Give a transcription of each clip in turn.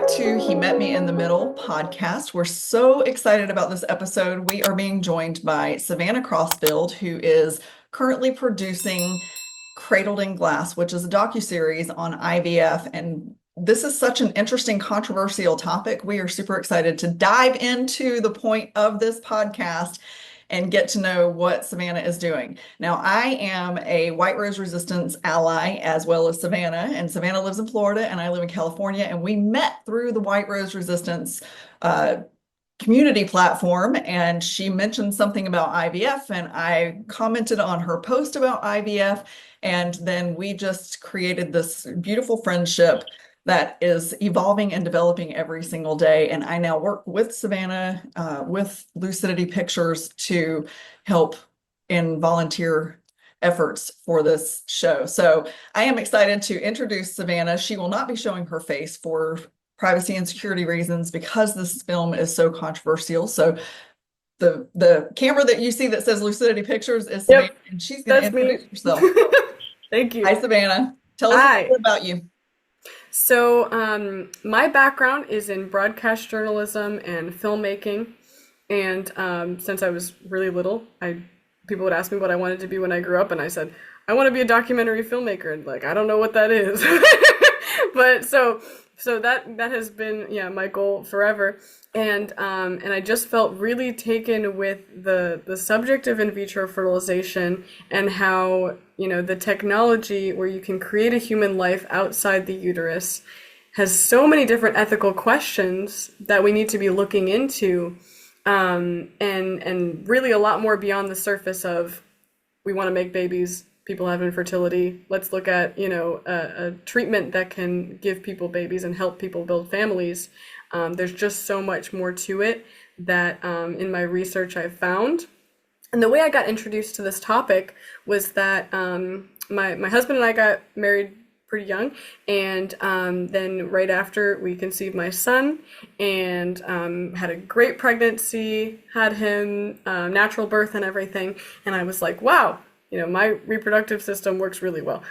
back to He Met Me in the Middle podcast. We're so excited about this episode. We are being joined by Savannah Crossfield, who is currently producing Cradled in Glass, which is a docuseries on IVF. And this is such an interesting, controversial topic. We are super excited to dive into the point of this podcast and get to know what Savannah is doing. Now, I am a White Rose Resistance ally as well as Savannah, and Savannah lives in Florida and I live in California, and we met through the White Rose Resistance community platform, and she mentioned something about IVF, and I commented on her post about IVF, and then we just created this beautiful friendship that is evolving and developing every single day. And I now work with Savannah, with Lucidity Pictures to help in volunteer efforts for this show. So I am excited to introduce Savannah. She will not be showing her face for privacy and security reasons because this film is so controversial. So the camera that you see that says Lucidity Pictures is Savannah, Yep, and she's going to that's me. introduce herself. Thank you. Hi, Savannah. Tell us a little Hi. bit about you. My background is in broadcast journalism and filmmaking. And since I was really little, people would ask me what I wanted to be when I grew up, and I said, I want to be a documentary filmmaker. And like, I don't know what that is. But so that has been, yeah, my goal forever. And I just felt really taken with the subject of in vitro fertilization and how, the technology where you can create a human life outside the uterus has so many different ethical questions that we need to be looking into, and really a lot more beyond the surface of we want to make babies, people have infertility. Let's look at, a treatment that can give people babies and help people build families. There's just so much more to it that in my research I've found. And the way I got introduced to this topic was that my husband and I got married pretty young, and then right after we conceived my son, and had a great pregnancy, had him natural birth and everything, and I was like, wow, my reproductive system works really well.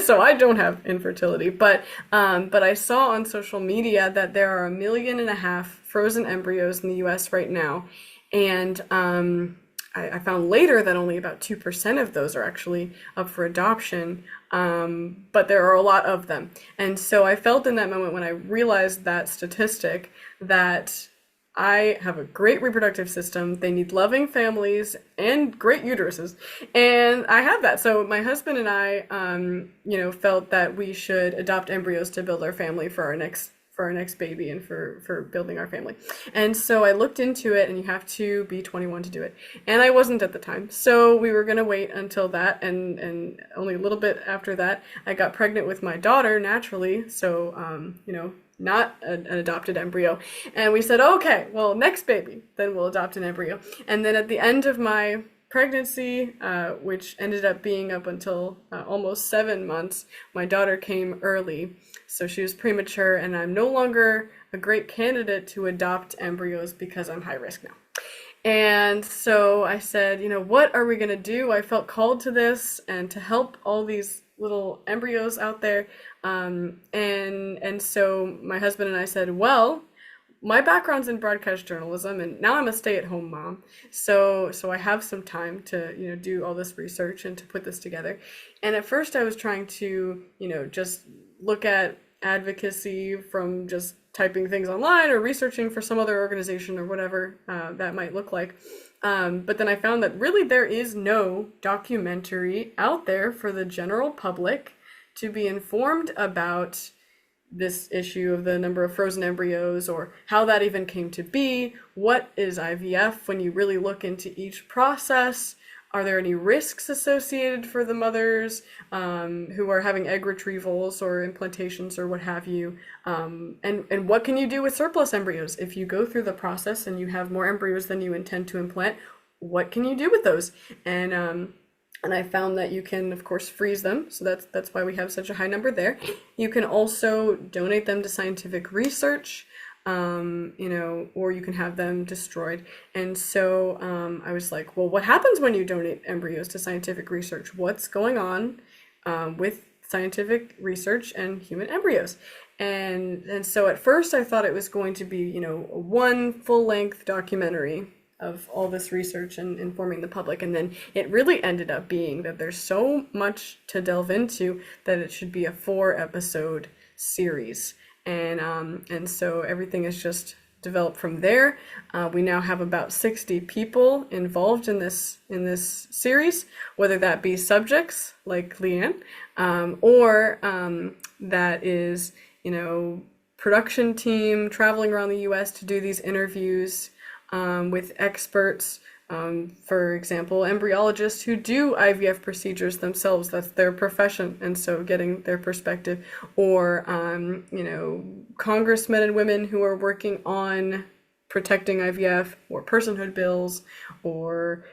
So I don't have infertility, but I saw on social media that there are 1.5 million frozen embryos in the US right now, and I found later that only about 2% of those are actually up for adoption, but there are a lot of them. And so I felt in that moment when I realized that statistic that I have a great reproductive system. They need loving families and great uteruses, and I have that. So my husband and I, felt that we should adopt embryos to build our family for our next baby and for building our family. And so I looked into it, and you have to be 21 to do it. And I wasn't at the time. So we were going to wait until that, and only a little bit after that, I got pregnant with my daughter naturally. So, not an adopted embryo. And we said, okay, well, next baby, then we'll adopt an embryo. And then at the end of my pregnancy, which ended up being up until almost 7 months, my daughter came early. So she was premature, and I'm no longer a great candidate to adopt embryos because I'm high risk now. And so I said, what are we going to do? I felt called to this and to help all these little embryos out there. And so my husband and I said, well, my background's in broadcast journalism, and now I'm a stay-at-home mom. So I have some time to, do all this research and to put this together. And at first I was trying to, just look at advocacy from just typing things online or researching for some other organization or whatever that might look like. But then I found that really there is no documentary out there for the general public to be informed about this issue of the number of frozen embryos, or how that even came to be. What is IVF when you really look into each process? Are there any risks associated for the mothers who are having egg retrievals or implantations or what have you? And what can you do with surplus embryos? If you go through the process and you have more embryos than you intend to implant, what can you do with those? And I found that you can, of course, freeze them. So that's why we have such a high number there. You can also donate them to scientific research. Or you can have them destroyed. And so I was like, well, what happens when you donate embryos to scientific research? What's going on with scientific research and human embryos. And so at first I thought it was going to be, one full-length documentary of all this research and informing the public. And then it really ended up being that there's so much to delve into that it should be a 4-episode series. And so everything is just developed from there. We now have about 60 people involved in this series, whether that be subjects like Leigh Ann, or that is, production team traveling around the US to do these interviews with experts. For example, embryologists who do IVF procedures themselves, that's their profession, and so getting their perspective, or congressmen and women who are working on protecting IVF or personhood bills, or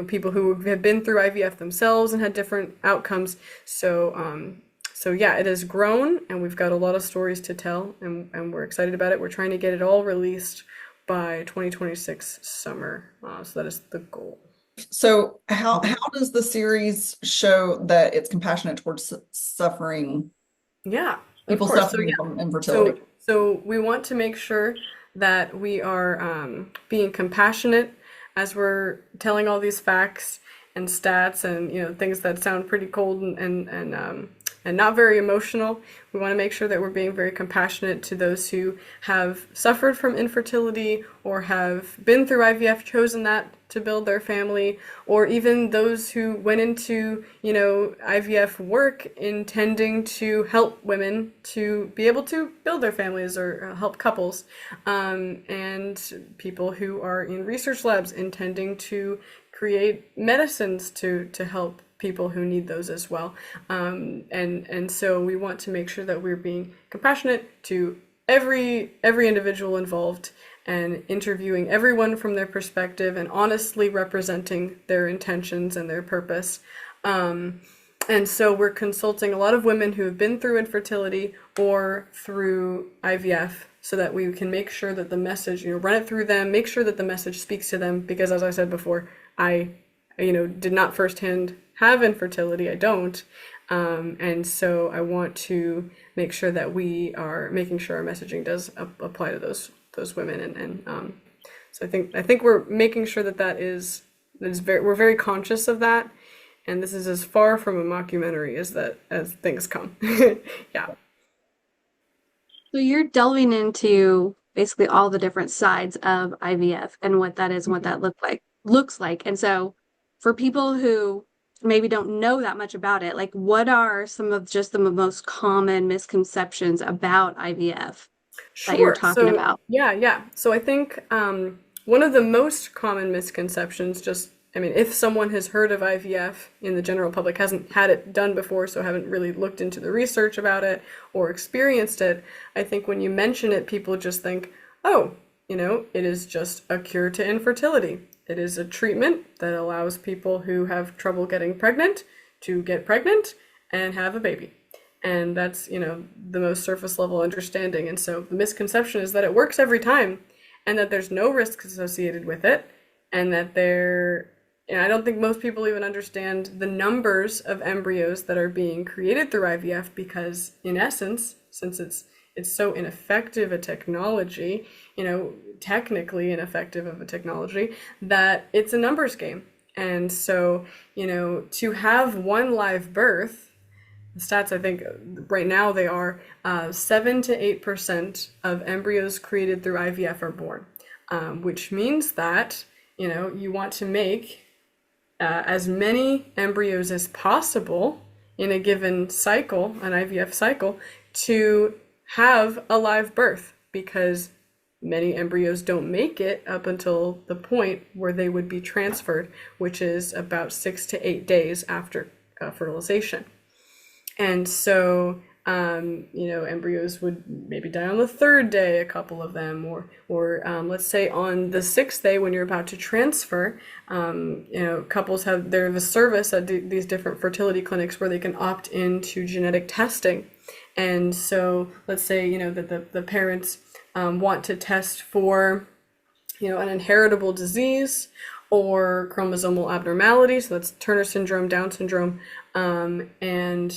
people who have been through IVF themselves and had different outcomes. So yeah, it has grown, and we've got a lot of stories to tell, and we're excited about it. We're trying to get it all released by 2026 summer. So that is the goal. So how does the series show that it's compassionate towards suffering Yeah, of people course. suffering from infertility? So we want to make sure that we are being compassionate as we're telling all these facts and stats and things that sound pretty cold and not very emotional. We want to make sure that we're being very compassionate to those who have suffered from infertility or have been through IVF, chosen that to build their family, or even those who went into, IVF work intending to help women to be able to build their families or help couples, and people who are in research labs intending to create medicines to help people who need those as well. And so we want to make sure that we're being compassionate to every individual involved and interviewing everyone from their perspective and honestly representing their intentions and their purpose. And so we're consulting a lot of women who have been through infertility or through IVF so that we can make sure that the message, run it through them, make sure that the message speaks to them, because as I said before, I did not firsthand have infertility. I don't. And so I want to make sure that we are making sure our messaging does apply to those women. And so I think we're making sure that we're very conscious of that. And this is as far from a mockumentary as things come. Yeah. So you're delving into basically all the different sides of IVF and what that is and what that looks like. And so for people who maybe don't know that much about it, like what are some of just the most common misconceptions about IVF that you're talking about? Yeah. So I think one of the most common misconceptions, if someone has heard of IVF in the general public, hasn't had it done before, so haven't really looked into the research about it or experienced it, I think when you mention it, people just think, oh, it is just a cure to infertility. It is a treatment that allows people who have trouble getting pregnant to get pregnant and have a baby. And that's, the most surface level understanding. And so the misconception is that it works every time and that there's no risks associated with it, and that I don't think most people even understand the numbers of embryos that are being created through IVF, because in essence, since it's so ineffective a technology, technically ineffective of a technology, that it's a numbers game. And so, to have one live birth, the stats, I think right now they are 7 to 8% of embryos created through IVF are born, which means that, you want to make as many embryos as possible in a given cycle, an IVF cycle, to have a live birth, because many embryos don't make it up until the point where they would be transferred, which is about 6 to 8 days after fertilization. And so, embryos would maybe die on the 3rd day, a couple of them, or let's say on the 6th day when you're about to transfer, couples there's a service at these different fertility clinics where they can opt into genetic testing. And so let's say, that the parents want to test for, an inheritable disease or chromosomal abnormality, so that's Turner syndrome, Down syndrome, and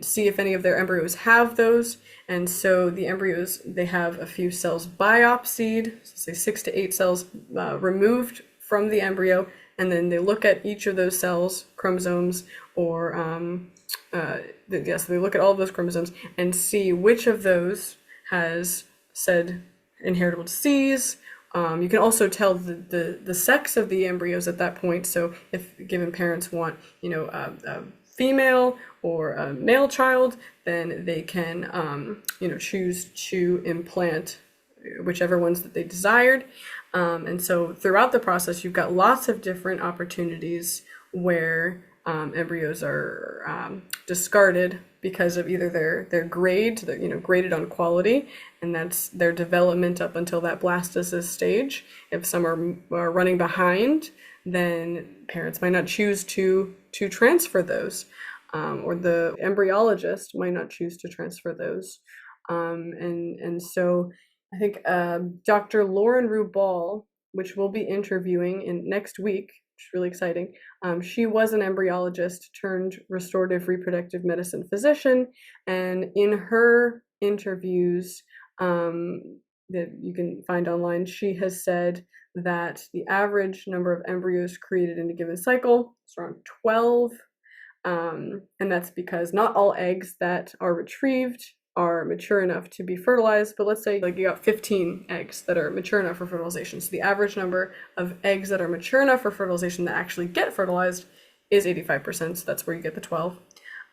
see if any of their embryos have those. And so the embryos, they have a few cells biopsied, so say 6 to 8 cells removed from the embryo, and then they look at each of those cells, chromosomes, or yes, they look at all of those chromosomes and see which of those has said inheritable disease. You can also tell the sex of the embryos at that point. So if given parents want, a female or a male child, then they can, choose to implant whichever ones that they desired. And so throughout the process, you've got lots of different opportunities where embryos are discarded because of either their grade, graded on quality, and that's their development up until that blastocyst stage. If some are running behind, then parents might not choose to transfer those, or the embryologist might not choose to transfer those. And so I think Dr. Lauren Rubal, which we'll be interviewing in next week, which is really exciting. She was an embryologist turned restorative reproductive medicine physician, and in her interviews that you can find online, she has said that the average number of embryos created in a given cycle is around 12, and that's because not all eggs that are retrieved are mature enough to be fertilized, but let's say like you got 15 eggs that are mature enough for fertilization. So the average number of eggs that are mature enough for fertilization that actually get fertilized is 85%. So that's where you get the 12.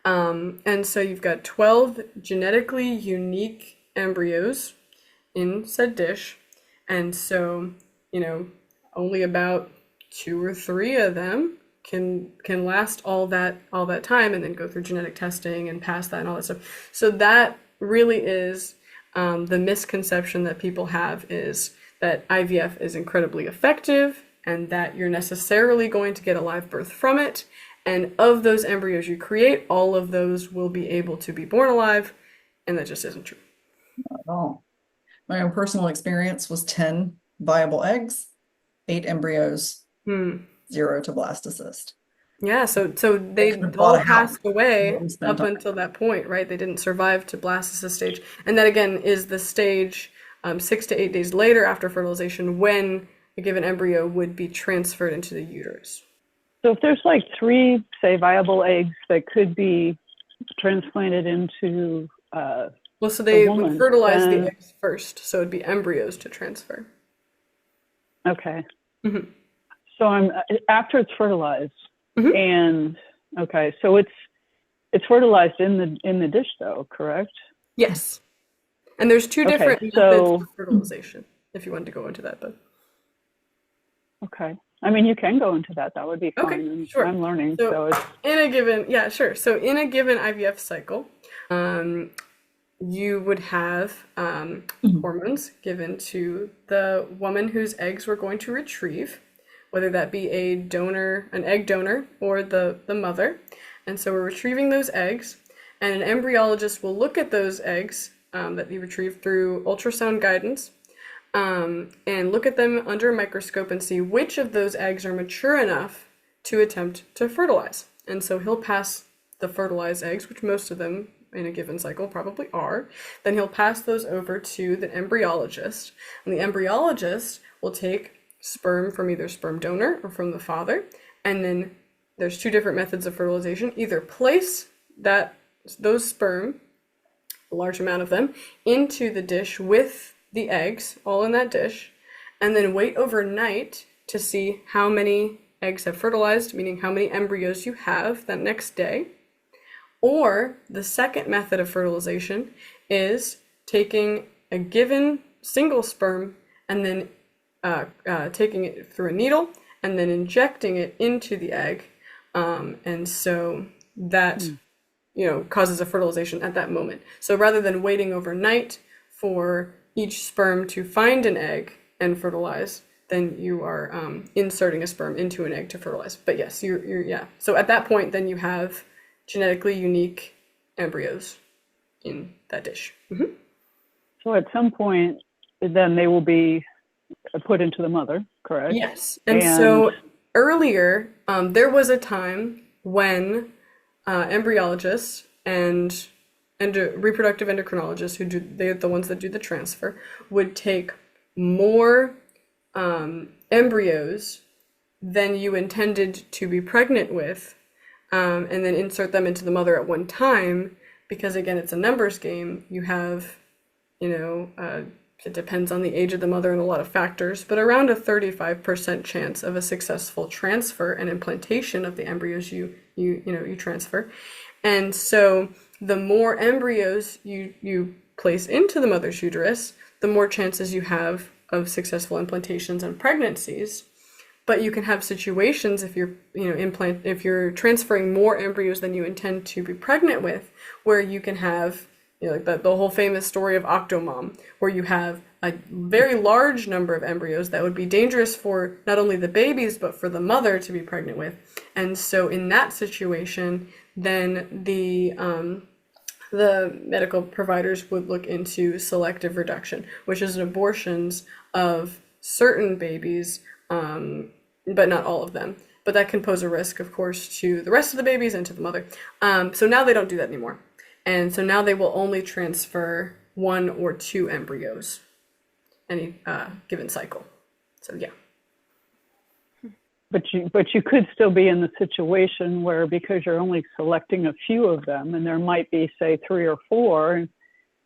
And so you've got 12 genetically unique embryos in said dish. And so, only about 2 or 3 of them can last all that time and then go through genetic testing and pass that and all that stuff. So that really is the misconception that people have, is that IVF is incredibly effective and that you're necessarily going to get a live birth from it. And of those embryos you create, all of those will be able to be born alive. And that just isn't true. Not at all. My own personal experience was 10 viable eggs, 8 embryos, 0 to blastocyst. Yeah, so they could have bought all a house. passed away What we spent up on until that point, right? They didn't survive to blastocyst stage. And that, again, is the stage 6 to 8 days later after fertilization when a given embryo would be transferred into the uterus. So if there's like 3, say, viable eggs that could be transplanted into Well, so they woman, would fertilize then- the eggs first, so it'd be embryos to transfer. Okay. Mhm. So after it's fertilized, Mhm. and okay, so it's fertilized in the dish, though, correct? Yes. And there's 2 Okay, different methods so- of fertilization, if you wanted to go into that, but Okay. I mean, you can go into that. That would be fine. Okay, and sure. I'm learning, So- so it's in a given, yeah, sure. So in a given IVF cycle, you would have hormones given to the woman whose eggs we're going to retrieve, whether that be an egg donor, or the mother. And so we're retrieving those eggs, and an embryologist will look at those eggs that you retrieve through ultrasound guidance, and look at them under a microscope and see which of those eggs are mature enough to attempt to fertilize. And so he'll pass the fertilized eggs, which most of them in a given cycle probably are. Then he'll pass those over to the embryologist, and the embryologist will take sperm from either sperm donor or from the father, and then there's 2 different methods of fertilization. Either place those sperm, a large amount of them, into the dish with the eggs all in that dish, and then wait overnight to see how many eggs have fertilized, meaning how many embryos you have that next day. Or the second method of fertilization is taking a given single sperm and then taking it through a needle and then injecting it into the egg, and so that causes a fertilization at that moment. So rather than waiting overnight for each sperm to find an egg and fertilize, then you are inserting a sperm into an egg to fertilize. But yes, you're yeah. So at that point, then you have genetically unique embryos in that dish. Mm-hmm. so at some point, then they will be put into the mother, correct? Yes. And so earlier, there was a time when embryologists and reproductive endocrinologists they're the ones that do the transfer, would take more embryos than you intended to be pregnant with, and then insert them into the mother at one time, because again, it's a numbers game. You have, it depends on the age of the mother and a lot of factors, but around a 35% chance of a successful transfer and implantation of the embryos you transfer. And so the more embryos you place into the mother's uterus, the more chances you have of successful implantations and pregnancies. But you can have situations if you're transferring more embryos than you intend to be pregnant with, where you can have, like the whole famous story of Octomom, where you have a very large number of embryos that would be dangerous for not only the babies, but for the mother to be pregnant with. And so in that situation, then the medical providers would look into selective reduction, which is abortions of certain babies, but not all of them. But that can pose a risk, of course, to the rest of the babies and to the mother. So now they don't do that anymore. And so now they will only transfer 1 or 2 embryos any given cycle. So yeah. But you could still be in the situation where, because you're only selecting a few of them, and there might be, say, 3 or 4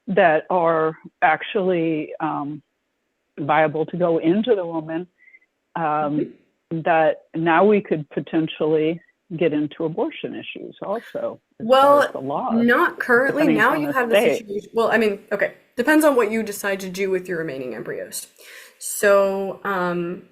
that are actually viable to go into the woman, that now we could potentially get into abortion issues also. Well, not currently. Now you have the situation. Well, I mean, okay, depends on what you decide to do with your remaining embryos. So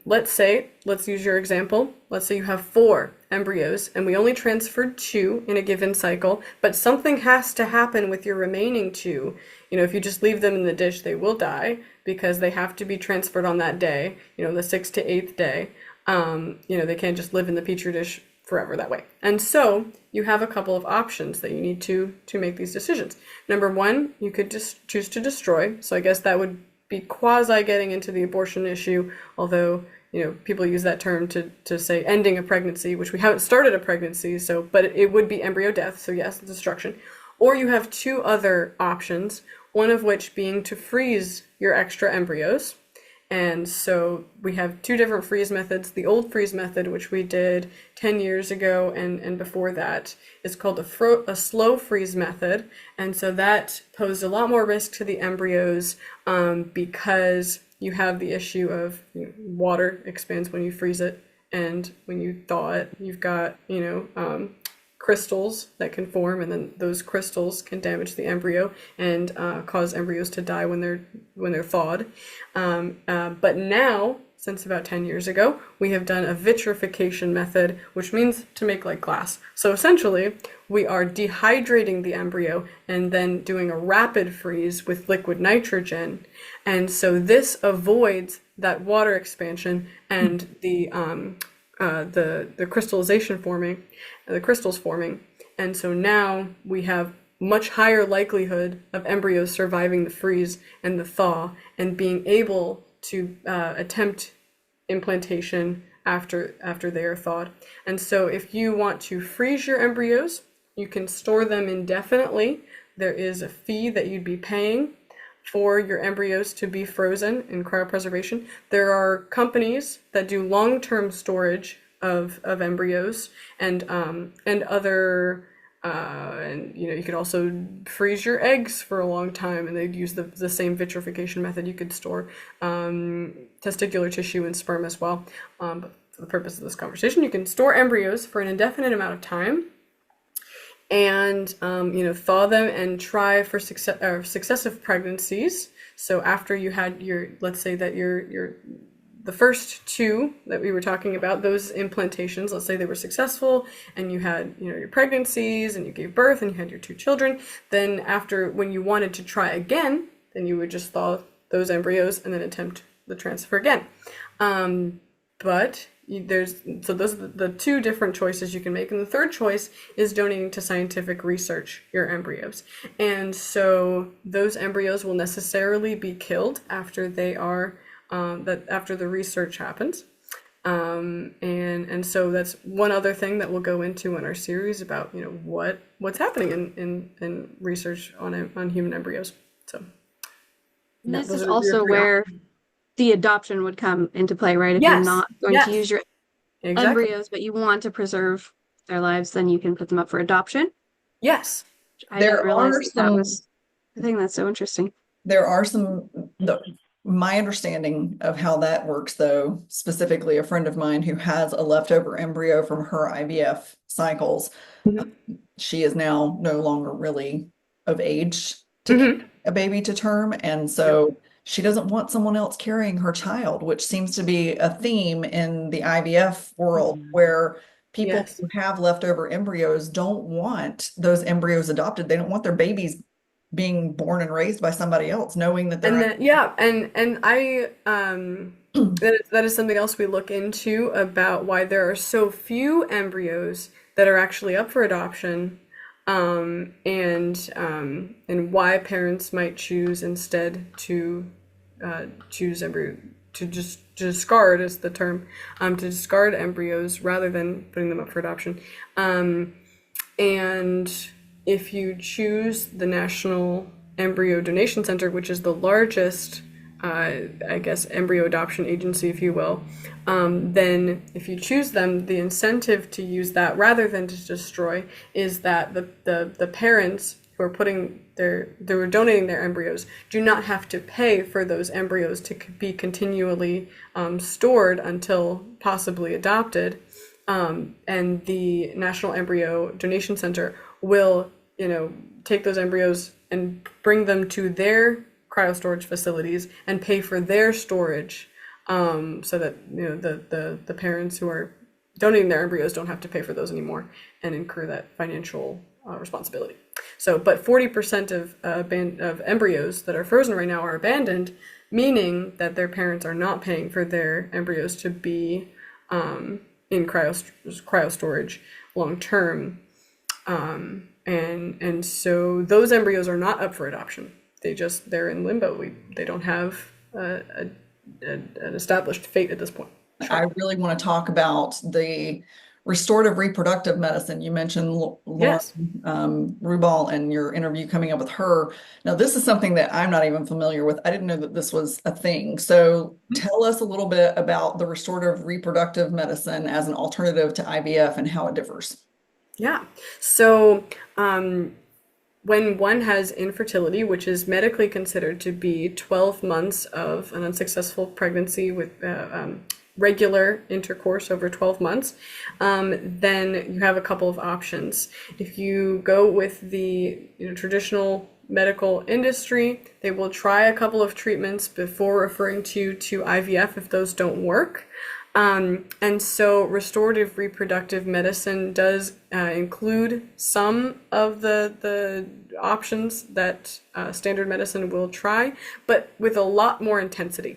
let's use your example. Let's say you have 4 embryos and we only transferred 2 in a given cycle, but something has to happen with your remaining 2. If you just leave them in the dish, they will die because they have to be transferred on that day, the 6th to 8th day. They can't just live in the petri dish forever that way. And so you have a couple of options that you need to make these decisions. Number 1, you could just choose to destroy. So I guess that would be quasi getting into the abortion issue, although people use that term to say ending a pregnancy, which we haven't started a pregnancy, but it would be embryo death, so yes, destruction. Or you have 2 other options, one of which being to freeze your extra embryos. And so we have 2 different freeze methods. The old freeze method, which we did 10 years ago and before that, is called a slow freeze method. And so that posed a lot more risk to the embryos because you have the issue of water expands when you freeze it, and when you thaw it, you've got crystals that can form, and then those crystals can damage the embryo and cause embryos to die when they're thawed. But now, since about 10 years ago, we have done a vitrification method, which means to make like glass. So essentially, we are dehydrating the embryo and then doing a rapid freeze with liquid nitrogen. And so this avoids that water expansion and the crystallization forming, the crystals forming. And so now we have much higher likelihood of embryos surviving the freeze and the thaw and being able to attempt implantation after they are thawed. And so if you want to freeze your embryos, you can store them indefinitely. There is a fee that you'd be paying for your embryos to be frozen in cryopreservation. There are companies that do long-term storage of embryos and other and you could also freeze your eggs for a long time, and they'd use the same vitrification method. You could store testicular tissue and sperm as well. But for the purpose of this conversation, you can store embryos for an indefinite amount of time and thaw them and try for successive pregnancies. So after you had let's say that the first 2 that we were talking about, those implantations, let's say they were successful and you had your pregnancies and you gave birth and you had your 2 children, then when you wanted to try again, then you would just thaw those embryos and then attempt the transfer again. But those are the 2 different choices you can make. And the third choice is donating to scientific research your embryos. And so those embryos will necessarily be killed after they are after the research happens. And so that's one other thing that we'll go into in our series about, what's happening in research on human embryos. So And this those is are your also three where options. the adoption would come into play, right? If you're Yes, not going to yes, use your exactly. embryos, but you want to preserve their lives, then you can put them up for adoption. Yes. I didn't There realize are that some was I think that's so interesting. There are some, my understanding of how that works, though, specifically a friend of mine who has a leftover embryo from her IVF cycles, Mhm. she is now no longer really of age to carry Mhm. a baby to term. And Yep. so she doesn't want someone else carrying her child, which seems to be a theme in the IVF world where people Yes. who have leftover embryos don't want those embryos adopted. They don't want their babies being born and raised by somebody else, knowing that And they're then, yeah, and I that is something else we look into about why there are so few embryos that are actually up for adoption, and why parents might choose instead to choose embryo to just discard is the term, to discard embryos rather than putting them up for adoption. And if you choose the National Embryo Donation Center, which is the largest, I guess, embryo adoption agency, if you will, then if you choose them, the incentive to use that rather than to destroy is that the parents who are donating their embryos do not have to pay for those embryos to be continually stored until possibly adopted. And the National Embryo Donation Center will, take those embryos and bring them to their cryo storage facilities and pay for their storage, so that the parents who are donating their embryos don't have to pay for those anymore and incur that financial responsibility. So, but 40% of embryos that are frozen right now are abandoned, meaning that their parents are not paying for their embryos to be in cryo storage long term, and so those embryos are not up for adoption. They're in limbo. They don't have an established fate at this point. I really want to talk about the restorative reproductive medicine. You mentioned Lauren Yes. Rubal and your interview coming up with her. Now, this is something that I'm not even familiar with. I didn't know that this was a thing. So tell us a little bit about the restorative reproductive medicine as an alternative to IVF and how it differs. Yeah. So, when one has infertility, which is medically considered to be 12 months of an unsuccessful pregnancy with regular intercourse over 12 months, then you have a couple of options. If you go with the traditional medical industry, they will try a couple of treatments before referring to IVF if those don't work. And so restorative reproductive medicine does include some of the options that standard medicine will try, but with a lot more intensity.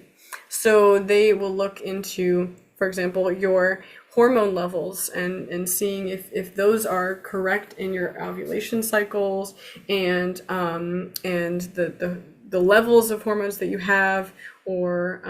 So they will look into, for example, your hormone levels and seeing if those are correct in your ovulation cycles, and the levels of hormones that you have, or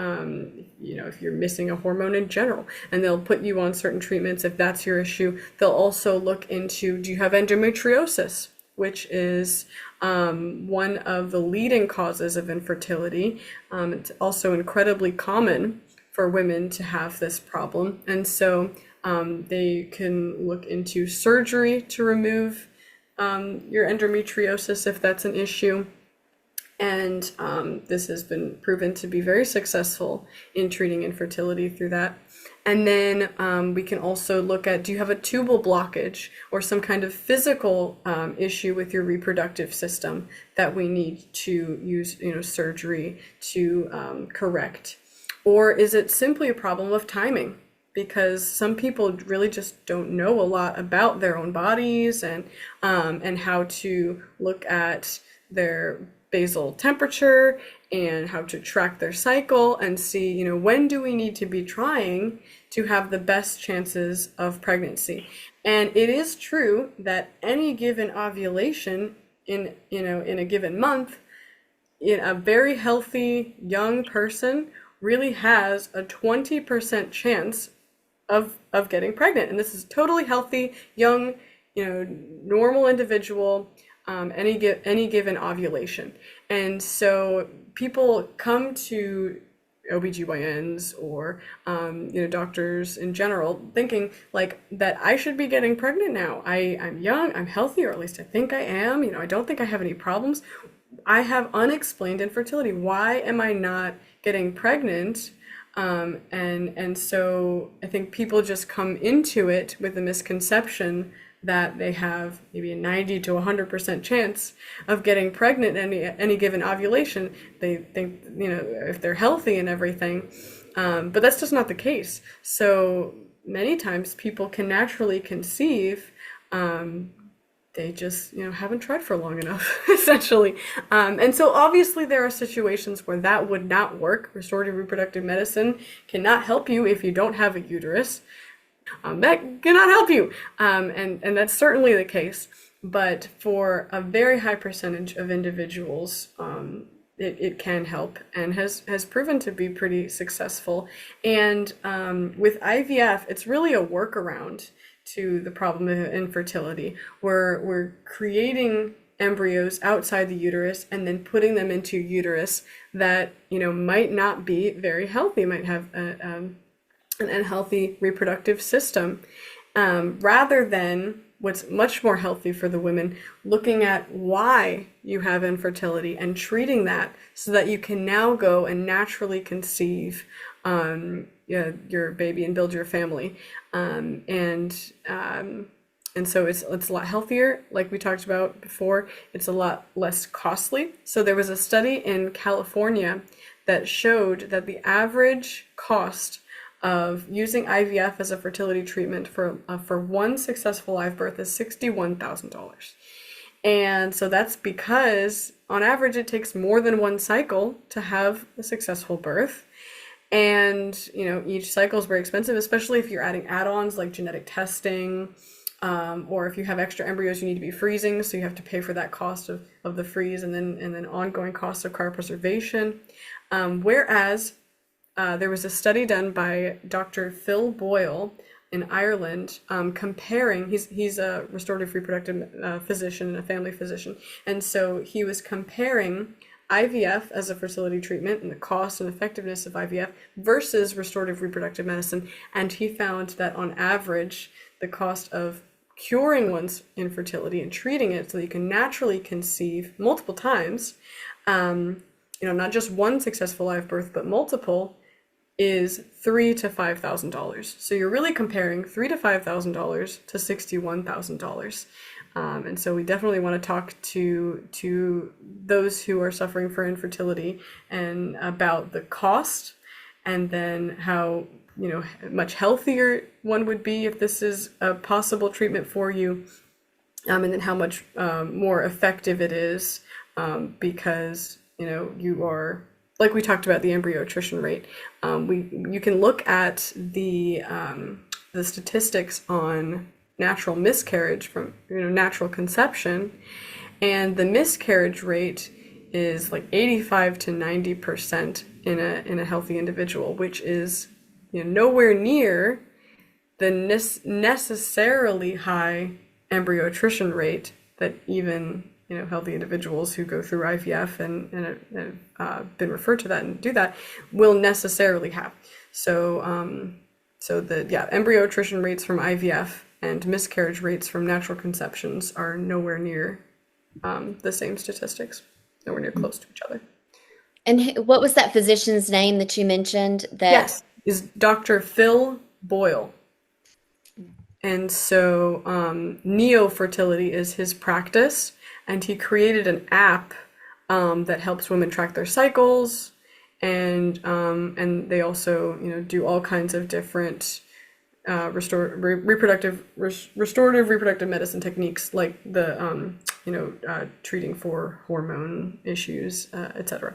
if you're missing a hormone in general, and they'll put you on certain treatments if that's your issue. They'll also look into, do you have endometriosis, which is one of the leading causes of infertility. It's also incredibly common for women to have this problem, and so they can look into surgery to remove your endometriosis if that's an issue. And this has been proven to be very successful in treating infertility through that. And then we can also look at, do you have a tubal blockage or some kind of physical issue with your reproductive system that we need to use surgery to correct? Or is it simply a problem of timing? Because some people really just don't know a lot about their own bodies and how to look at their basal temperature and how to track their cycle and see, when do we need to be trying to have the best chances of pregnancy. And it is true that any given ovulation in a given month, in a very healthy young person really has a 20% chance of getting pregnant. And this is totally healthy, young, normal individual, any given ovulation. And so people come to OBGYNs or doctors in general thinking like that I should be getting pregnant now. I'm young, I'm healthy, or at least I think I am. I don't think I have any problems. I have unexplained infertility. Why am I not getting pregnant? And so I think people just come into it with a misconception that they have maybe a 90 to 100% chance of getting pregnant any given ovulation. They think, if they're healthy and everything, but that's just not the case. So many times people can naturally conceive. They just, haven't tried for long enough, essentially. And so obviously there are situations where that would not work. Restorative reproductive medicine cannot help you if you don't have a uterus. That cannot help you. And that's certainly the case. But for a very high percentage of individuals, it can help and has proven to be pretty successful. And with IVF, it's really a workaround to the problem of infertility. We're creating embryos outside the uterus and then putting them into uterus that might not be very healthy, might have an unhealthy reproductive system, rather than what's much more healthy for the women, looking at why you have infertility and treating that so that you can now go and naturally conceive your baby and build your family. And so it's a lot healthier, like we talked about before. It's a lot less costly. So there was a study in California that showed that the average cost of using IVF as a fertility treatment for one successful live birth is $61,000. And so that's because on average it takes more than one cycle to have a successful birth. And each cycle is very expensive, especially if you're adding add-ons like genetic testing, or if you have extra embryos you need to be freezing, so you have to pay for that cost of the freeze and then ongoing costs of cryopreservation. Whereas there was a study done by Dr. Phil Boyle in Ireland, comparing, he's a restorative reproductive physician and a family physician, and so he was comparing IVF as a fertility treatment and the cost and effectiveness of IVF versus restorative reproductive medicine, and he found that on average the cost of curing one's infertility and treating it so that you can naturally conceive multiple times, not just one successful live birth but multiple, is $3,000 to $5,000. So you're really comparing $3,000 to $5,000 to $61,000. And so we definitely want to talk to those who are suffering for infertility and about the cost, and then how much healthier one would be if this is a possible treatment for you, and then how much more effective it is, because you are, like we talked about the embryo attrition rate. You can look at the statistics on natural miscarriage from natural conception, and the miscarriage rate is like 85 to 90% in a healthy individual, which is nowhere near the necessarily high embryo attrition rate that even healthy individuals who go through IVF and been referred to that and do that will necessarily have. So embryo attrition rates from IVF and miscarriage rates from natural conceptions are nowhere near the same statistics, nowhere near close to each other. And what was that physician's name that you mentioned? Yes, is Dr. Phil Boyle. And so neofertility is his practice, and he created an app that helps women track their cycles, and they also do all kinds of different restorative reproductive medicine techniques, like the treating for hormone issues, etc.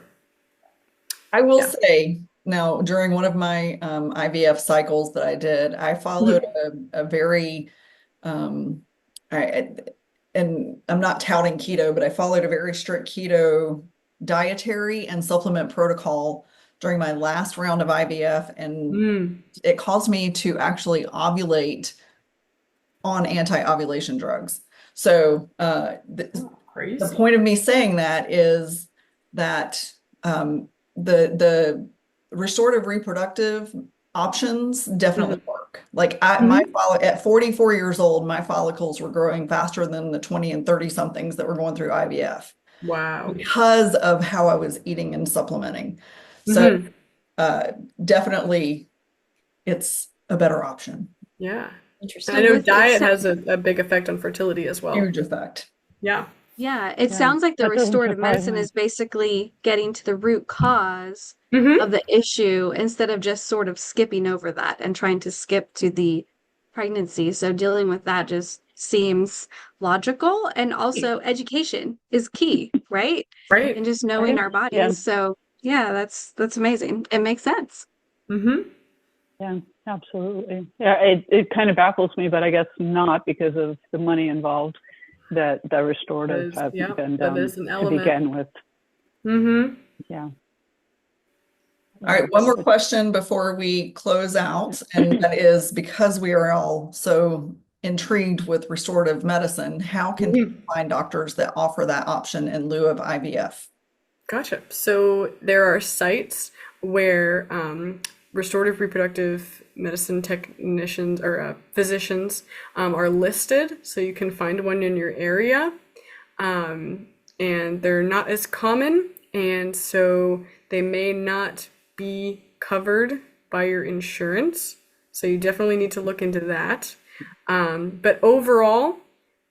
I will say now, during one of my IVF cycles that I did, I followed a very and I'm not touting keto, but I followed a very strict keto dietary and supplement protocol during my last round of IVF, and Mm. it caused me to actually ovulate on anti-ovulation drugs. So the Crazy. point of me saying that is that the restorative reproductive options definitely work. Like at 44 years old, my follicles were growing faster than the 20 and 30 somethings that were going through IVF Wow. because of how I was eating and supplementing. So Mm-hmm. definitely it's a better option. Yeah. And Interesting. I know with diet it, has a big effect on fertility as well. Huge effect. Yeah. yeah, it Yeah, sounds like the that doesn't restorative surprise medicine me. is basically getting to the root cause Mm-hmm. of the issue instead of just sort of skipping over that and trying to skip to the pregnancy. So dealing with that just seems logical, and also education is key, right? Right. And just knowing Right? our Yeah, bodies. So yeah, that's amazing. It makes sense. Mm-hmm. yeah, absolutely. Yeah, it kind of baffles me, but I guess not because of the money involved that the restorative hasn't been That done is an to element. begin with. Mm-hmm. Yeah. All right, one more question before we close out, and that is because we are all so intrigued with restorative medicine, how can people find doctors that offer that option in lieu of IVF? Gotcha. So there are sites where restorative reproductive medicine technicians or physicians are listed, so you can find one in your area. And they're not as common, and so they may not be covered by your insurance. So you definitely need to look into that. But overall,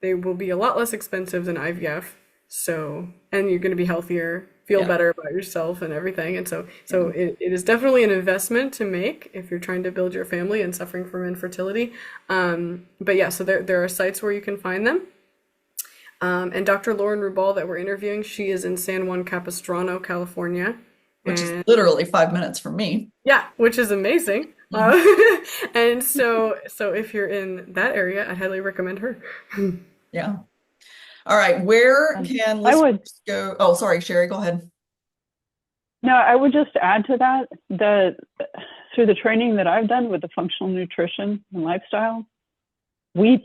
they will be a lot less expensive than IVF. So, and you're going to be healthier, feel Yeah. better about yourself and everything. And so it is definitely an investment to make if you're trying to build your family and suffering from infertility. But yeah, so there are sites where you can find them. And Dr. Lauren Rubal that we're interviewing, she is in San Juan Capistrano, California. Which is And literally 5 minutes from me. yeah, which is amazing. And so if you're in that area, I highly recommend her. Yeah. All right, where And can I would, listeners go? Oh, sorry, Sheri, go ahead. no, I would just add to that through the training that I've done with the functional nutrition and lifestyle,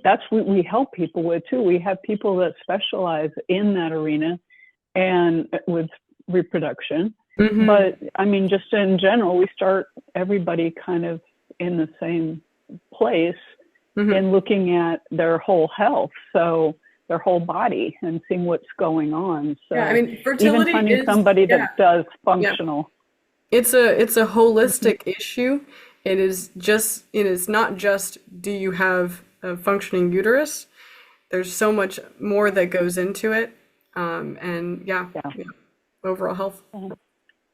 that's what we help people with too. We have people that specialize in that arena and with reproduction. Mm-hmm. But I mean, just in general, we start everybody kind of in the same place in looking at their whole health, so their whole body, and seeing what's going on. So Yeah, I mean, fertility even finding is somebody that does functional. It's a holistic issue. It is not just do you have a functioning uterus. There's so much more that goes into it. And yeah, overall health.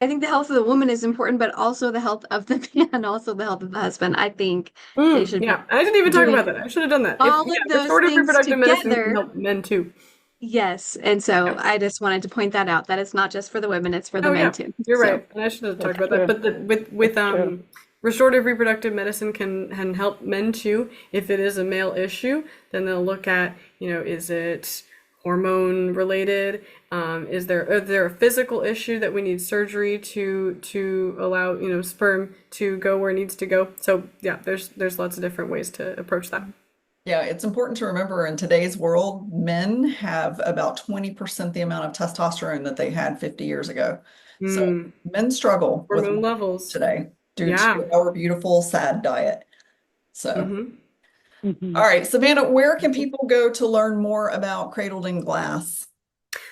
I think the health of the woman is important, but also the health of the man, also the health of the husband. I think they should be Yeah, I didn't even talk doing about that. I should have done that. all of those Restorative things reproductive medicine can together. help men too. Yes, and so I just wanted to point that out, that it's not just for the women, it's for the Oh men yeah, too. you're So, right. And I should have talked That's about that. true. But with That's true. restorative reproductive medicine can help men too. If it is a male issue, then they'll look at, is it hormone related? Is there a physical issue that we need surgery to allow, sperm to go where it needs to go? So yeah, there's lots of different ways to approach that. Yeah, it's important to remember in today's world, men have about 20% the amount of testosterone that they had 50 years ago. So men struggle with Hormone levels. today due Yeah. to our beautiful, sad diet. So, Mhm. all right, Savannah, where can people go to learn more about Cradled in Glass?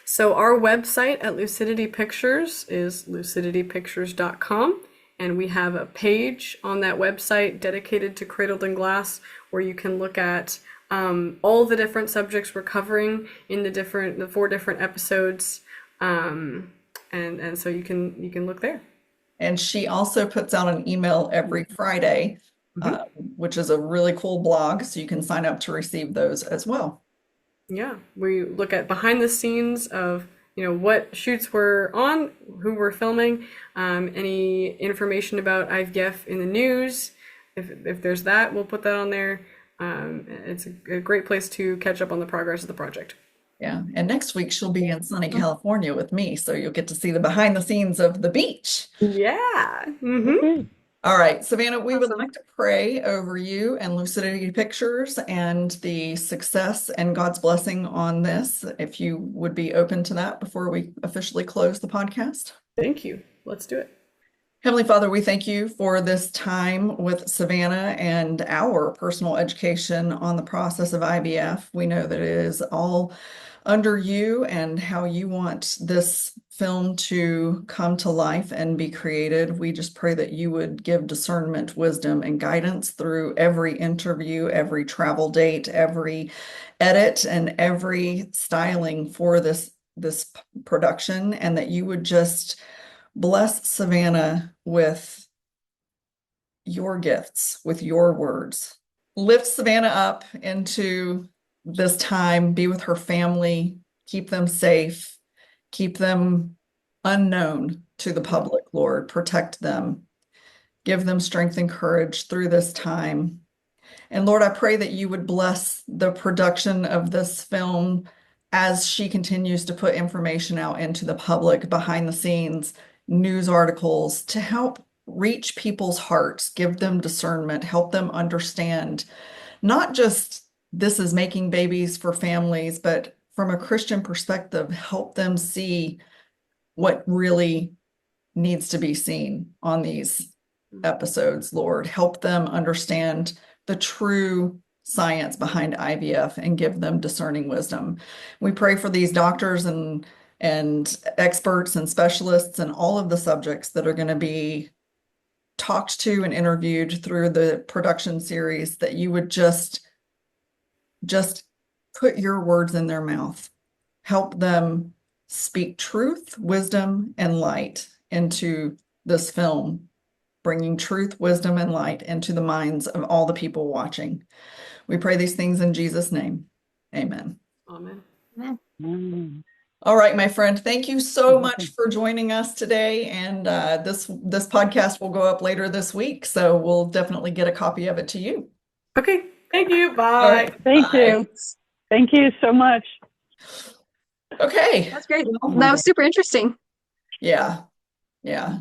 So our website at Lucidity Pictures is luciditypictures.com, and we have a page on that website dedicated to Cradled in Glass where you can look at all the different subjects we're covering in the 4 different episodes, and so you can look there. And she also puts out an email every Friday, which is a really cool blog, so you can sign up to receive those as well. Yeah, we look at behind the scenes of what shoots we're on, who we're filming, any information about IVF in the news. If there's that, we'll put that on there. It's a great place to catch up on the progress of the project. Yeah. And next week she'll be in sunny California with me. So you'll get to see the behind the scenes of the beach. Yeah. Okay. All right, Savannah, we would Awesome. like to pray over you and Lucidity Pictures and the success and God's blessing on this. If you would be open to that before we officially close the podcast. Thank you. Let's do it. Heavenly Father, we thank you for this time with Savannah and our personal education on the process of IVF. We know that it is all under you and how you want this film to come to life and be created. We just pray that you would give discernment, wisdom, and guidance through every interview, every travel date, every edit, and every styling for this production, and that you would just bless Savannah with your gifts, with your words. Lift Savannah up into this time, be with her family, keep them safe, keep them unknown to the public, Lord. Protect them, give them strength and courage through this time. And Lord, I pray that you would bless the production of this film as she continues to put information out into the public, behind the scenes, news articles to help reach people's hearts, give them discernment, help them understand not just this is making babies for families, but from a Christian perspective, help them see what really needs to be seen on these episodes, Lord. Help them understand the true science behind IVF and give them discerning wisdom. We pray for these doctors and experts and specialists and all of the subjects that are going to be talked to and interviewed through the production series, that you would just put your words in their mouth. Help them speak truth, wisdom, and light into this film, bringing truth, wisdom, and light into the minds of all the people watching. We pray these things in Jesus' name. Amen. Amen. Mm. All right, my friend, thank you so much for joining us today. And this podcast will go up later this week, so we'll definitely get a copy of it to you. Okay. Thank you. All Bye. right, Thank bye. you. Thank you so much. Okay. That's great. That was super interesting. Yeah. Yeah.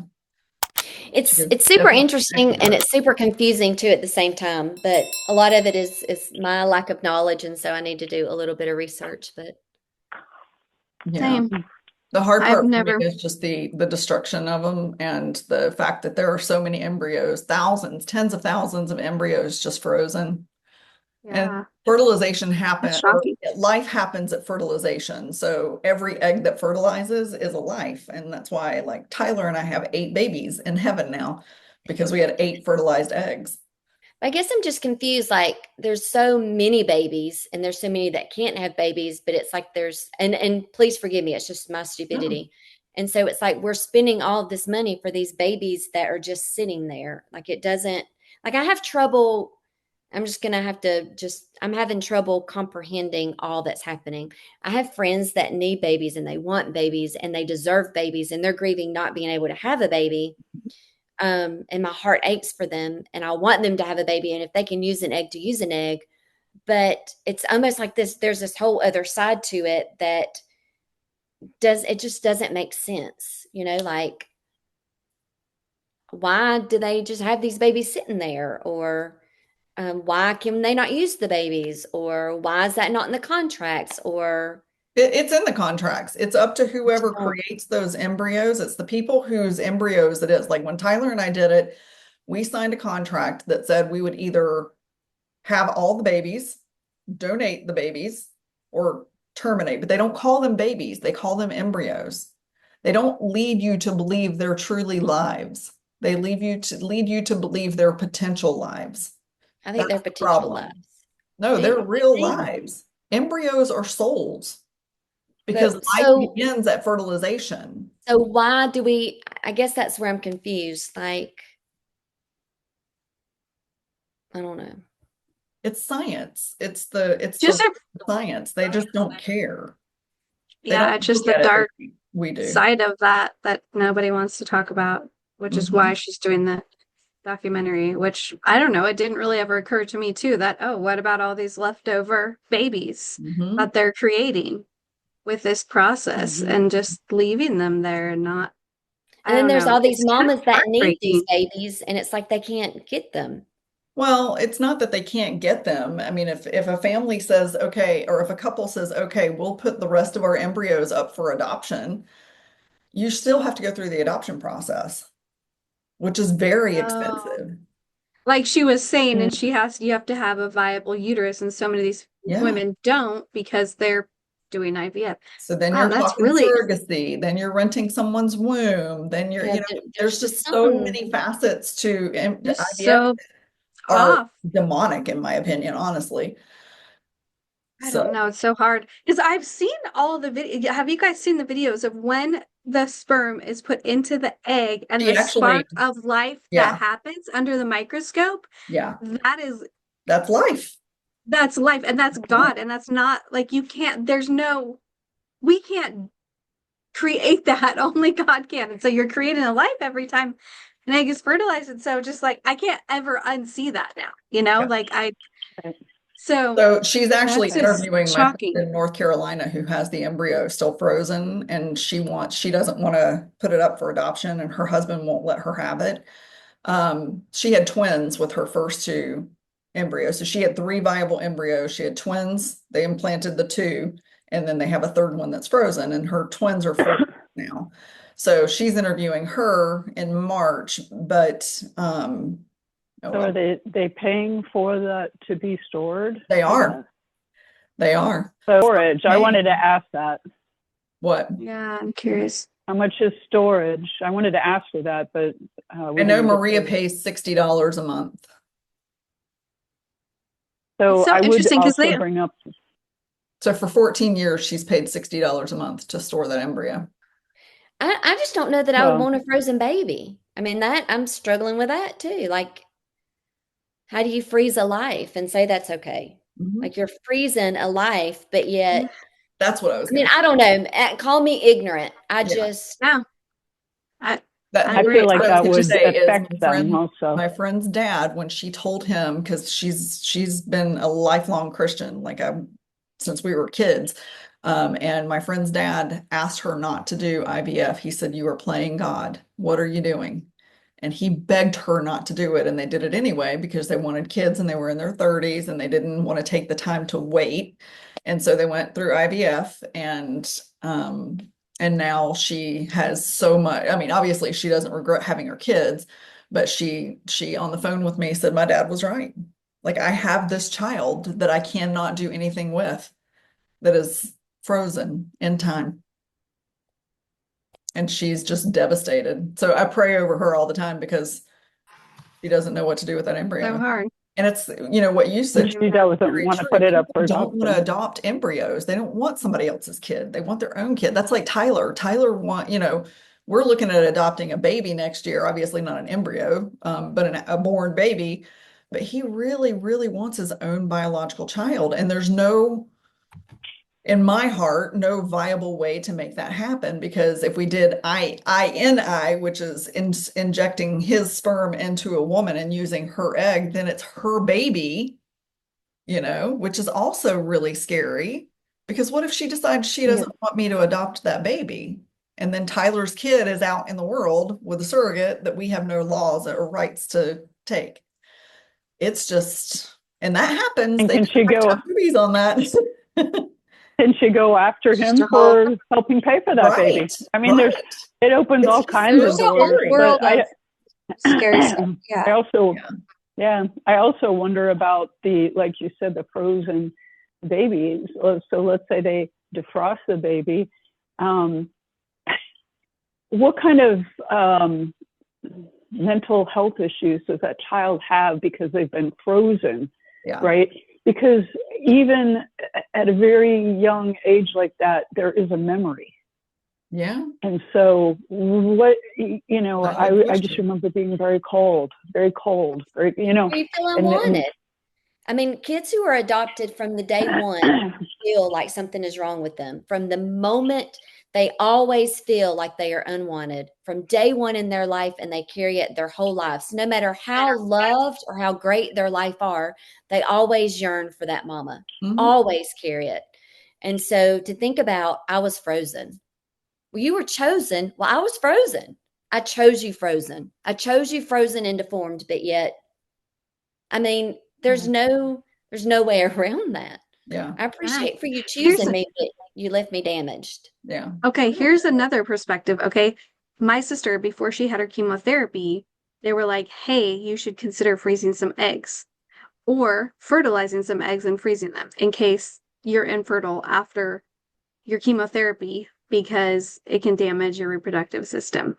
It's Sure. super Definitely. interesting and it's super confusing too at the same time. But a lot of it is my lack of knowledge, and so I need to do a little bit of research. But Yeah. Same. The hard I've part for me never. is just the destruction of them and the fact that there are so many embryos, thousands, tens of thousands of embryos just frozen. And Yeah, fertilization that's happens, or shocking. life happens at fertilization. So every egg that fertilizes is a life. And that's why, like, Tyler and I have 8 babies in heaven now because we had 8 fertilized eggs. I guess I'm just confused. Like, there's so many babies, and there's so many that can't have babies. But it's like there's and please forgive me. It's just my stupidity. And so it's like we're spending all of this money for these babies that are just sitting there. Like it doesn't. Like I have trouble. I'm just gonna have to I'm having trouble comprehending all that's happening. I have friends that need babies and they want babies and they deserve babies and they're grieving not being able to have a baby. And my heart aches for them and I want them to have a baby. And if they can use an egg, to use an egg. But it's almost like there's this whole other side to it that just doesn't make sense, like why do they just have these babies sitting there? Or why can they not use the babies? Or why is that not in the contracts? Or It's in the contracts. It's up to whoever don't. creates those embryos. It's the people whose embryos it is. Like when Tyler and I did it, we signed a contract that said we would either have all the babies, donate the babies, or terminate. But they don't call them babies. They call them embryos. They don't lead you to believe they're truly lives. They lead you to believe they're potential lives. I think That's they're the potential problem. lives. No, Do they're you real think? lives. Embryos are souls because But life begins at fertilization. so why do we, I guess that's where I'm confused. Like, I don't know. It's science. It's Just the a, science. They just don't care. They yeah, don't it's just look the at it dark like we do. side of that nobody wants to talk about, which is why she's doing the documentary, which I don't know, it didn't really ever occur to me too that, oh, what about all these leftover babies Mhm. that they're creating? with this process and just leaving them there and not, I And then don't there's know. all these It's kind of mamas that need these heartbreaking. babies, and it's like they can't get them. Well, it's not that they can't get them. I mean, if a family says, okay, or if a couple says, okay, we'll put the rest of our embryos up for adoption, you still have to go through the adoption process, which is very Oh. expensive. Like she was saying, and Mm. you have to have a viable uterus, and so many of these Yeah. women don't because they're doing IVF. So then Wow, you're that's talking really, surrogacy, then you're renting someone's womb, then you're, Yeah, there's there's just just so something. many facets to just IVF so are off. demonic, in my opinion, honestly. I So don't know. It's so hard because I've seen all the video. Have you guys seen the videos of when the sperm is put into the egg and she the actually, spark of life that yeah, happens under the microscope? yeah, That is, that's life. that's life, and that's God, and that's not like you can't, we can't create that. Only God can. And so you're creating a life every time an egg is fertilized. And so just like I can't ever unsee that now, Yeah. like Right. so So she's actually that's just interviewing my friend shocking. in North Carolina who has the embryo still frozen, and she doesn't want to put it up for adoption, and her husband won't let her have it. She had twins with her first two embryos. So she had three viable embryos. She had twins. They implanted the two, and then they have a third one that's frozen, and her twins are 4 now. So she's interviewing her in March, but oh So are well, they paying for that to be stored, they I are. guess? They are. So storage, I Hey, wanted to ask that. what? Yeah, I'm curious. How much is storage? I wanted to ask for that, but we I know didn't get Maria to. pays $60 a month. It's So so I would interesting because also they bring up, So for 14 years, she's paid $60 a month to store that embryo. I just don't know that I would well, want a frozen baby. I mean, that I'm struggling with that too. Like, how do you freeze a life and say that's okay? Mhm. Like you're freezing a life, but mm, yet, That's what I was I mean, gonna I don't know. Call me ignorant. I say. Yeah. just, no, I That I I agree. feel what like I was that going to would say is affect them also. my friend's dad, when she told him, because she's been a lifelong Christian, like since we were kids. And my friend's dad asked her not to do IVF. He said, "You are playing God. What are you doing?" And he begged her not to do it, and they did it anyway because they wanted kids and they were in their 30s and they didn't want to take the time to wait. And so they went through IVF, and now she has so much. I mean, obviously she doesn't regret having her kids, but she on the phone with me said my dad was right. Like I have this child that I cannot do anything with that is frozen in time. And she's just devastated. So I pray over her all the time because she doesn't know what to do with that So embryo. hard. And it's, what you And said, she doesn't very want to true. put it up People for don't want to adoption. adopt embryos. They don't want somebody else's kid. They want their own kid. That's like Tyler. We're looking at adopting a baby next year, obviously not an embryo, but a born baby. But he really, really wants his own biological child. And there's in my heart, no viable way to make that happen because if we did INI, which is injecting his sperm into a woman and using her egg, then it's her baby, which is also really scary because what if she decides she Yeah. doesn't want me to adopt that baby? And then Tyler's kid is out in the world with a surrogate that we have no laws or rights to take. It's just, and that happens. And They can do she go? lifetime movies on that. Can she go after Just him a whole for helping pay for that baby? Right, I mean, right. it opens It's all just kinds so There's of a whole doors. scary. But world of scary stuff. I Yeah. also, Yeah. yeah, I also wonder about like you said, the frozen babies. So let's say they defrost the baby. What kind of mental health issues does that child have because they've been frozen, Yeah. right? Because even at a very young age like that, there is a memory. Yeah. And so I just Question. remember being very cold, very cold, very, do you feel and unwanted? I mean, kids who are adopted from the day one feel like something is wrong with them. From the moment they always feel like they are unwanted from day one in their life, and they carry it their whole lives. No matter how loved or how great their life are, they always yearn for that mama, Mhm. always carry it. And so to think about, I was frozen. Well, you were chosen. Well, I was frozen. I chose you frozen. I chose you frozen and deformed, but yet, I mean, there's no way around that. Yeah. I appreciate for you Here's choosing me, but you left me damaged. Yeah. Okay, here's another perspective. Okay. My sister, before she had her chemotherapy, they were like, hey, you should consider freezing some eggs or fertilizing some eggs and freezing them in case you're infertile after your chemotherapy because it can damage your reproductive system.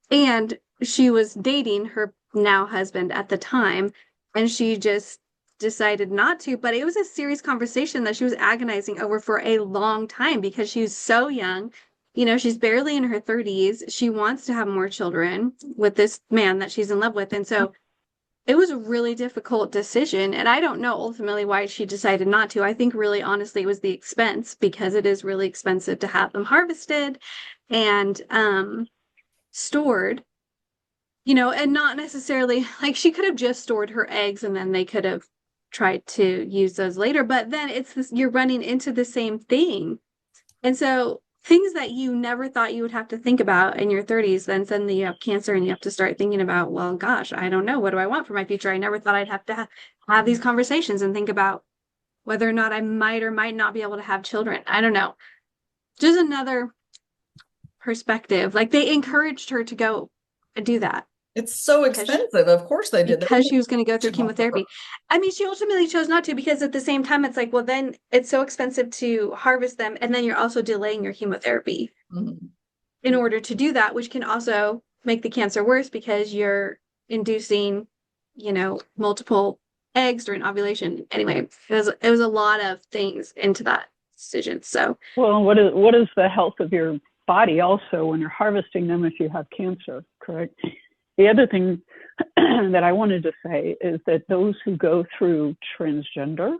And she was dating her now husband at the time, and she just decided not to. But it was a serious conversation that she was agonizing over for a long time because she was so young. You know, she's barely in her 30s. She wants to have more children with this man that she's in love with. And so it was a really difficult decision. And I don't know ultimately why she decided not to. I think really honestly it was the expense because it is really expensive to have them harvested and stored, you know, and not necessarily like she could have just stored her eggs and then they could have tried to use those later. But then it's this, you're running into the same thing. And so things that you never thought you would have to think about in your 30s, then suddenly you have cancer and you have to start thinking about, well, gosh, I don't know. What do I want for my future? I never thought I'd have to have these conversations and think about whether or not I might or might not be able to have children. I don't know. Just another perspective. Like they encouraged her to go and do that. It's so expensive. Of course they did. Because she was going to go through chemotherapy. I mean, she ultimately chose not to because at the same time, it's like, well, then it's so expensive to harvest them. And then you're also delaying your chemotherapy in order to do that, which can also make the cancer worse because you're inducing, you know, multiple eggs during ovulation. Anyway, it was a lot of things into that decision. So, well, what is the health of your body also when you're harvesting them if you have cancer, correct? The other thing that I wanted to say is that those who go through transgender,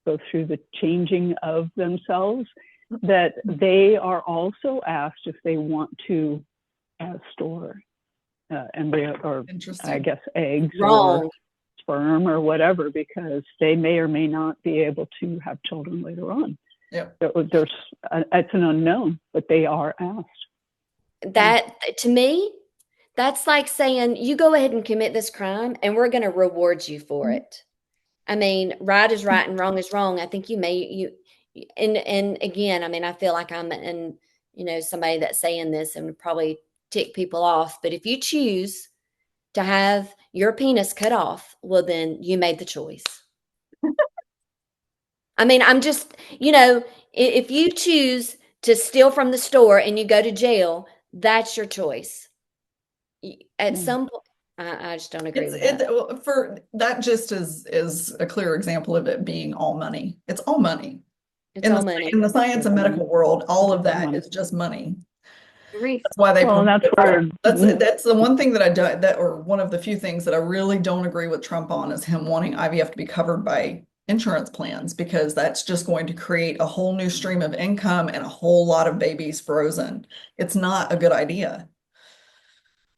go through the changing of themselves, that they are also asked if they want to store embryo or I guess eggs or sperm or whatever, because they may or may not be able to have children later on. Yeah, it's an unknown, but they are asked. That to me, that's like saying, you go ahead and commit this crime and we're going to reward you for it. I mean, right is right and wrong is wrong. I think and again, I mean, I feel like I'm somebody that's saying this and would probably tick people off. But if you choose to have your penis cut off, well, then you made the choice. I mean, I'm just, if you choose to steal from the store and you go to jail, that's your choice. At some point, I just don't agree with that. For that just is a clear example of it being all money. It's all money. It's all money. In the science and medical world, all of that is just money. That's why they that's the one thing that I do or one of the few things that I really don't agree with Trump on is him wanting IVF to be covered by insurance plans, because that's just going to create a whole new stream of income and a whole lot of babies frozen. It's not a good idea.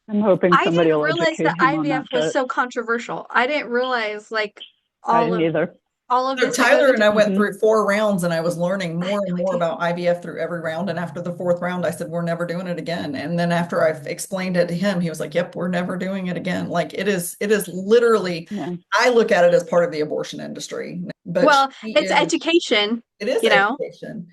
I'm hoping somebody will educate him on that. IVF was so controversial. I didn't realize I didn't either. All of this. Tyler and I went through 4 rounds and I was learning more and more about IVF through every round. And after the 4th round, I said, we're never doing it again. And then after I've explained it to him, he was like, yep, we're never doing it again. Like it is literally, I look at it as part of the abortion industry. But it's education. It is education.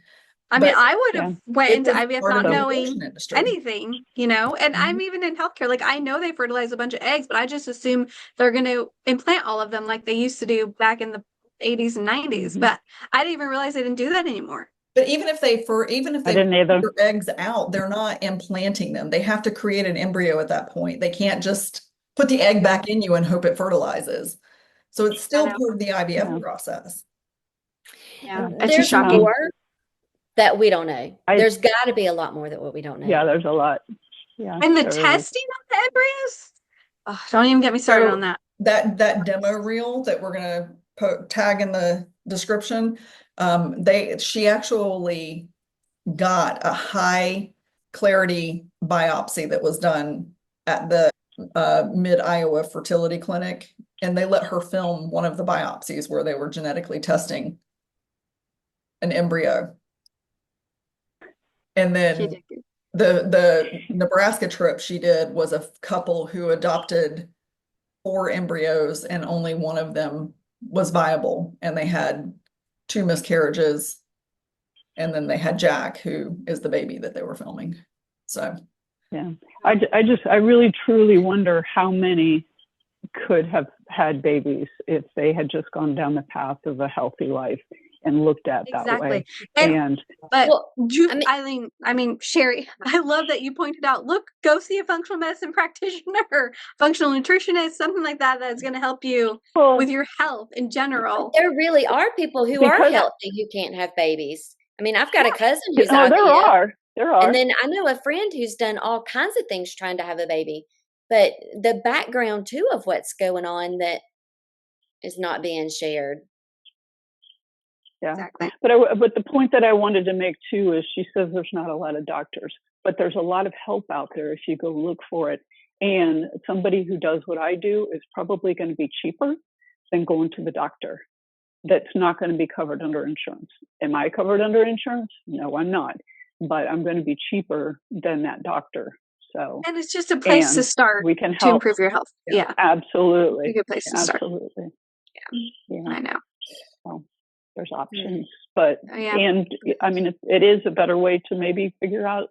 I mean, I would have went into IVF not knowing anything, and I'm even in healthcare. Like I know they fertilize a bunch of eggs, but I just assume they're going to implant all of them like they used to do back in the 80s and 90s. But I didn't even realize they didn't do that anymore. But even if they put their eggs out, they're not implanting them. They have to create an embryo at that point. They can't just put the egg back in you and hope it fertilizes. So it's still part of the IVF process. Yeah, there's more that we don't know. There's got to be a lot more that what we don't know. Yeah, there's a lot. Yeah, and the testing of the embryos. Oh, don't even get me started on that. That demo reel that we're gonna tag in the description. She actually got a high clarity biopsy that was done at the Mid-Iowa fertility clinic, and they let her film one of the biopsies where they were genetically testing an embryo. And She then did good. the Nebraska trip she did was a couple who adopted 4 embryos and only one of them was viable, and they had 2 miscarriages, and then they had Jack, who is the baby that they were filming. So Yeah. I really truly wonder how many could have had babies if they had just gone down the path of a healthy life and looked at that way. And but Well, I mean, Sheri, I love that you pointed out, look, go see a functional medicine practitioner, functional nutritionist, something like that that's going to help you with your health in general. there really are people who are Because- healthy who can't have babies. I mean, I've got a cousin who's Oh, there IVF, are. and then I know a friend who's done all kinds of things trying to have a baby. But the background too of what's going on that is not being shared. Yeah. Exactly. But the point that I wanted to make too is she says there's not a lot of doctors, but there's a lot of help out there if you go look for it. And somebody who does what I do is probably going to be cheaper than going to the doctor. That's not going to be covered under insurance. Am I covered under insurance? No, I'm not. But I'm going to be cheaper than that doctor. So, And it's just a place to start we can to help. improve your health. Yeah. Absolutely. A good place to start. Absolutely. Yeah. I know. So there's options, but, Yeah. and I mean, it is a better way to maybe figure out,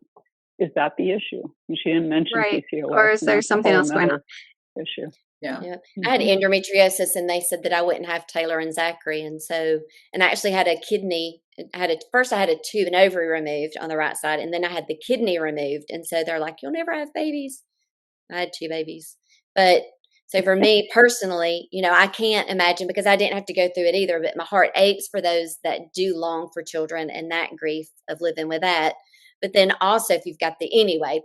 is that the issue? And she didn't mention Right. PCOS. Or is and there that's a something whole else going on? nother issue. yeah. Yeah. I had endometriosis, and they said that I wouldn't have Taylor and Zachary. And so, and I actually had a kidney, first I had an ovary removed on the right side, and then I had the kidney removed. And so they're like, you'll never have babies. I had 2 babies. But so for me personally, you know, I can't imagine, because I didn't have to go through it either, but my heart aches for those that do long for children and that grief of living with that. But then also, if you've got anyway,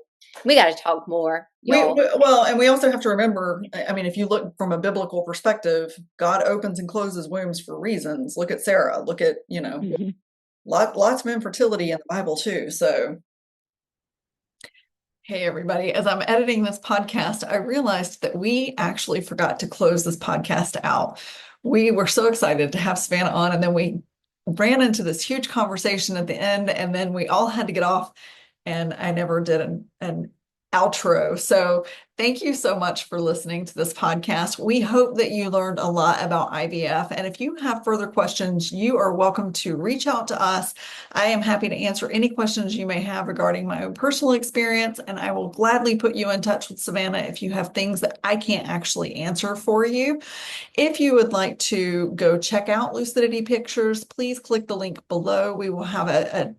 we got to talk more, y'all. Well, and we also have to remember, I mean, if you look from a biblical perspective, God opens and closes wombs for reasons. Look at Sarah. Look at, you know, lots of infertility in the Bible too. So, hey, everybody, as I'm editing this podcast, I realized that we actually forgot to close this podcast out. We were so excited to have Savannah on, and then we ran into this huge conversation at the end, and then we all had to get off, and I never did an outro. So thank you so much for listening to this podcast. We hope that you learned a lot about IVF. And if you have further questions, you are welcome to reach out to us. I am happy to answer any questions you may have regarding my own personal experience, and I will gladly put you in touch with Savannah if you have things that I can't actually answer for you. If you would like to go check out Lucidity Pictures, please click the link below. We will have a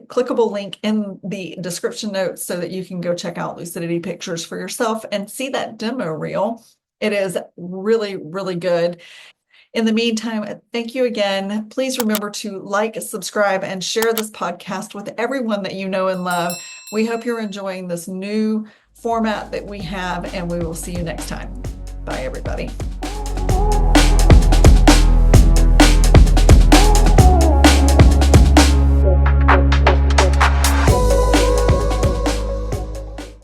clickable link in the description notes so that you can go check out Lucidity Pictures for yourself and see that demo reel. It is really, really good. In the meantime, thank you again. Please remember to like, subscribe, and share this podcast with everyone that you know and love. We hope you're enjoying this new format that we have, and we will see you next time. Bye, everybody.